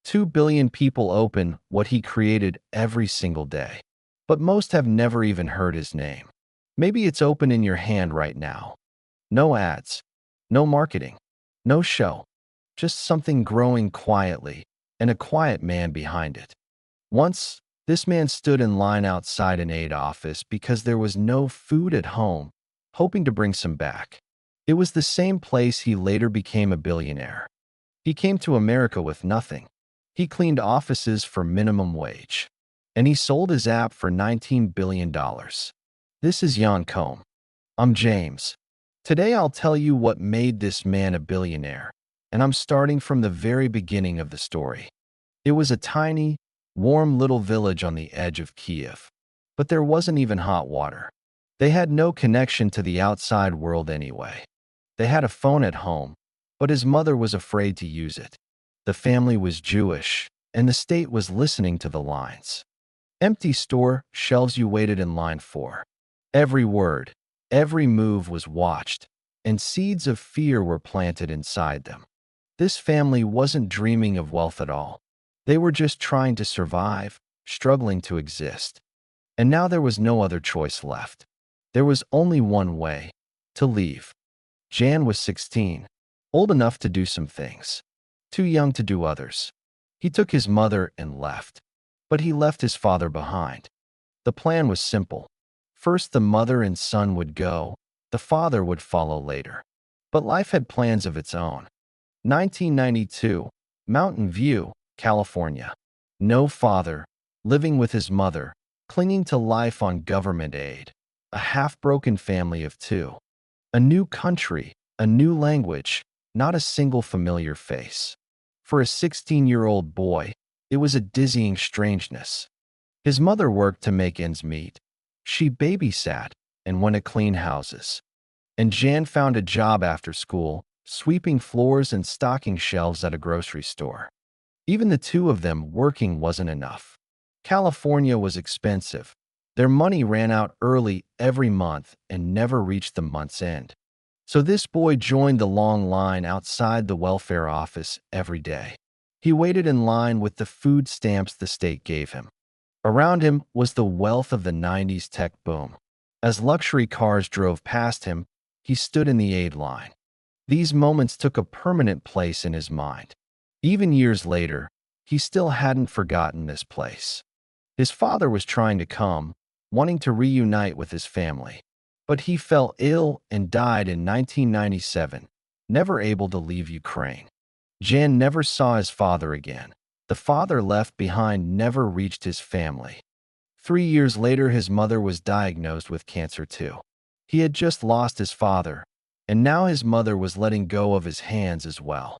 2 billion people open what he created every single day. But most have never even heard his name. Maybe it's open in your hand right now. No ads, no marketing, no show. Just something growing quietly, and a quiet man behind it. Once, this man stood in line outside an aid office because there was no food at home, hoping to bring some back. It was the same place he later became a billionaire. He came to America with nothing. He cleaned offices for minimum wage. And he sold his app for $19 billion. This is Jan Koum. I'm James. Today I'll tell you what made this man a billionaire, and I'm starting from the very beginning of the story. It was a tiny, warm little village on the edge of Kiev, but there wasn't even hot water. They had no connection to the outside world anyway. They had a phone at home, but his mother was afraid to use it. The family was Jewish, and the state was listening to the lines. Empty store shelves you waited in line for. Every word, every move was watched, and seeds of fear were planted inside them. This family wasn't dreaming of wealth at all. They were just trying to survive, struggling to exist. And now there was no other choice left. There was only one way: to leave. Jan was 16, old enough to do some things, too young to do others. He took his mother and left. But he left his father behind. The plan was simple. First, the mother and son would go. The father would follow later. But life had plans of its own. 1992, Mountain View, California. No father, living with his mother, clinging to life on government aid. A half-broken family of two. A new country, a new language, not a single familiar face. For a 16-year-old boy, it was a dizzying strangeness. His mother worked to make ends meet. She babysat and went to clean houses. And Jan found a job after school, sweeping floors and stocking shelves at a grocery store. Even the two of them working wasn't enough. California was expensive. Their money ran out early every month and never reached the month's end. So this boy joined the long line outside the welfare office every day. He waited in line with the food stamps the state gave him. Around him was the wealth of the 90s tech boom. As luxury cars drove past him, he stood in the aid line. These moments took a permanent place in his mind. Even years later, he still hadn't forgotten this place. His father was trying to come, wanting to reunite with his family. But he fell ill and died in 1997, never able to leave Ukraine. Jan never saw his father again. The father left behind never reached his family. 3 years later, his mother was diagnosed with cancer too. He had just lost his father, and now his mother was letting go of his hands as well.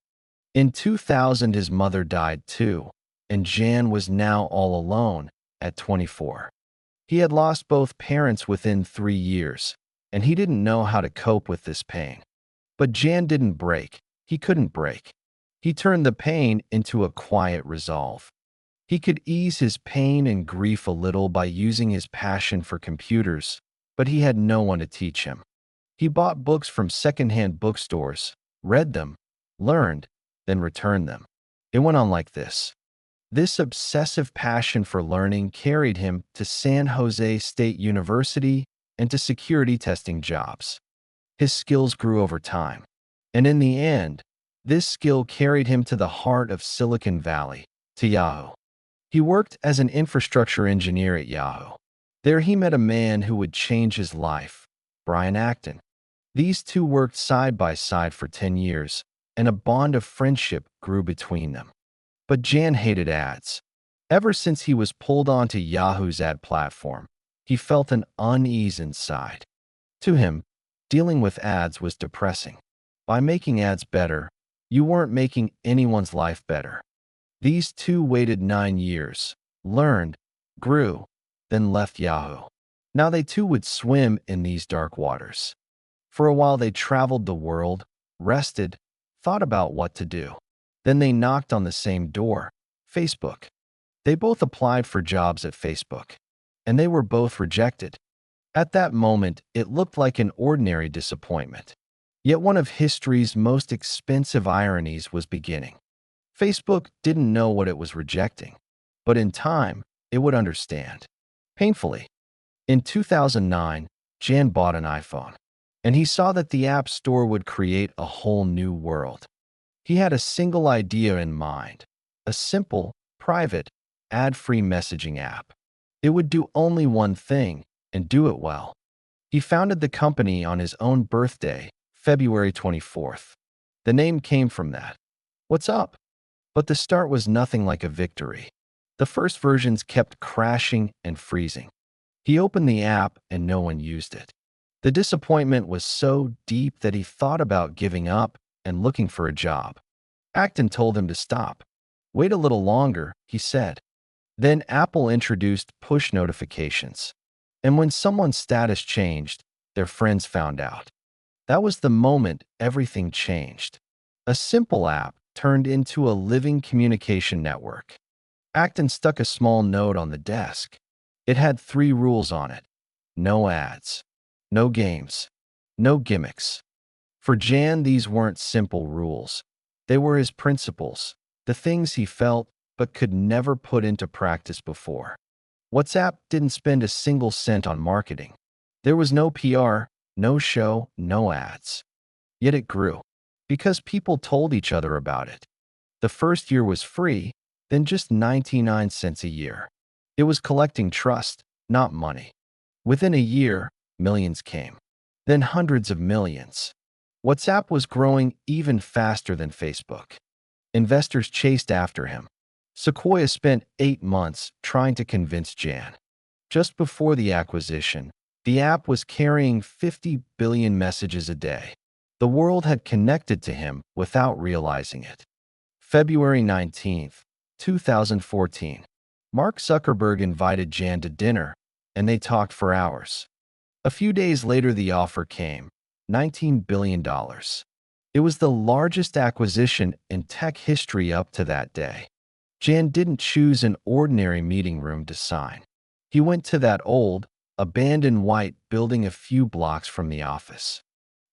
In 2000, his mother died too, and Jan was now all alone at 24. He had lost both parents within 3 years, and he didn't know how to cope with this pain. But Jan didn't break. He couldn't break. He turned the pain into a quiet resolve. He could ease his pain and grief a little by using his passion for computers, but he had no one to teach him. He bought books from secondhand bookstores, read them, learned, then returned them. It went on like this. This obsessive passion for learning carried him to San Jose State University and to security testing jobs. His skills grew over time, and in the end, this skill carried him to the heart of Silicon Valley, to Yahoo. He worked as an infrastructure engineer at Yahoo. There he met a man who would change his life, Brian Acton. These two worked side by side for 10 years, and a bond of friendship grew between them. But Jan hated ads. Ever since he was pulled onto Yahoo's ad platform, he felt an unease inside. To him, dealing with ads was depressing. By making ads better, you weren't making anyone's life better. These two waited 9 years, learned, grew, then left Yahoo. Now they too would swim in these dark waters. For a while they traveled the world, rested, thought about what to do. Then they knocked on the same door, Facebook. They both applied for jobs at Facebook, and they were both rejected. At that moment, it looked like an ordinary disappointment. Yet one of history's most expensive ironies was beginning. Facebook didn't know what it was rejecting, but in time, it would understand. Painfully. In 2009, Jan bought an iPhone, and he saw that the App Store would create a whole new world. He had a single idea in mind, a simple, private, ad-free messaging app. It would do only one thing, and do it well. He founded the company on his own birthday, February 24th. The name came from that. What's up? But the start was nothing like a victory. The first versions kept crashing and freezing. He opened the app and no one used it. The disappointment was so deep that he thought about giving up and looking for a job. Acton told him to stop. Wait a little longer, he said. Then Apple introduced push notifications. And when someone's status changed, their friends found out. That was the moment everything changed. A simple app turned into a living communication network. Acton stuck a small note on the desk. It had 3 rules on it. No ads. No games. No gimmicks. For Jan, these weren't simple rules. They were his principles, the things he felt but could never put into practice before. WhatsApp didn't spend a single cent on marketing. There was no PR, no show, no ads. Yet it grew, because people told each other about it. The first year was free, then just 99 cents a year. It was collecting trust, not money. Within a year, millions came. Then hundreds of millions. WhatsApp was growing even faster than Facebook. Investors chased after him. Sequoia spent 8 months trying to convince Jan. Just before the acquisition, the app was carrying 50 billion messages a day. The world had connected to him without realizing it. February 19, 2014. Mark Zuckerberg invited Jan to dinner, and they talked for hours. A few days later, the offer came, $19 billion. It was the largest acquisition in tech history up to that day. Jan didn't choose an ordinary meeting room to sign. He went to that old, abandoned white building a few blocks from the office.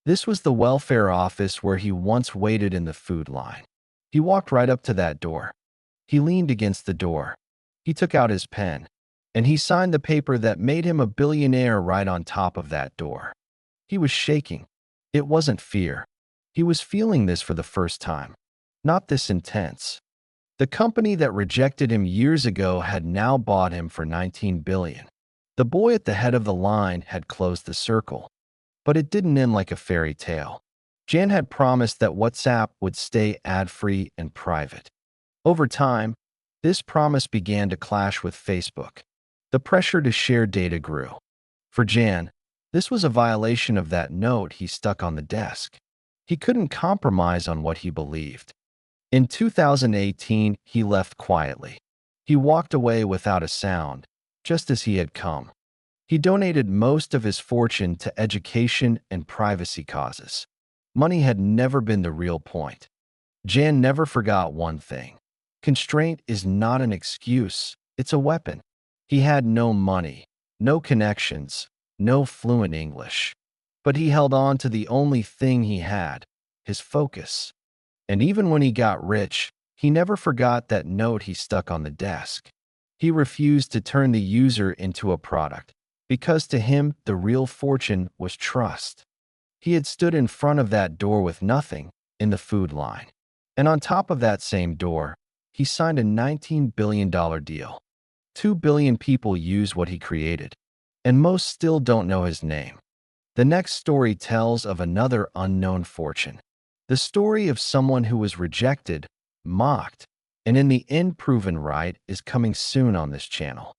This was the welfare office where he once waited in the food line. He walked right up to that door. He leaned against the door. He took out his pen, and he signed the paper that made him a billionaire right on top of that door. He was shaking. It wasn't fear. He was feeling this for the first time. Not this intense. The company that rejected him years ago had now bought him for $19 billion. The boy at the head of the line had closed the circle. But it didn't end like a fairy tale. Jan had promised that WhatsApp would stay ad-free and private. Over time, this promise began to clash with Facebook. The pressure to share data grew. For Jan, this was a violation of that note he stuck on the desk. He couldn't compromise on what he believed. In 2018, he left quietly. He walked away without a sound, just as he had come. He donated most of his fortune to education and privacy causes. Money had never been the real point. Jan never forgot one thing. Constraint is not an excuse, it's a weapon. He had no money, no connections, no fluent English. But he held on to the only thing he had, his focus. And even when he got rich, he never forgot that note he stuck on the desk. He refused to turn the user into a product, because to him, the real fortune was trust. He had stood in front of that door with nothing, in the food line. And on top of that same door, he signed a $19 billion deal. 2 billion people use what he created, and most still don't know his name. The next story tells of another unknown fortune. The story of someone who was rejected, mocked, and in the end proven right is coming soon on this channel.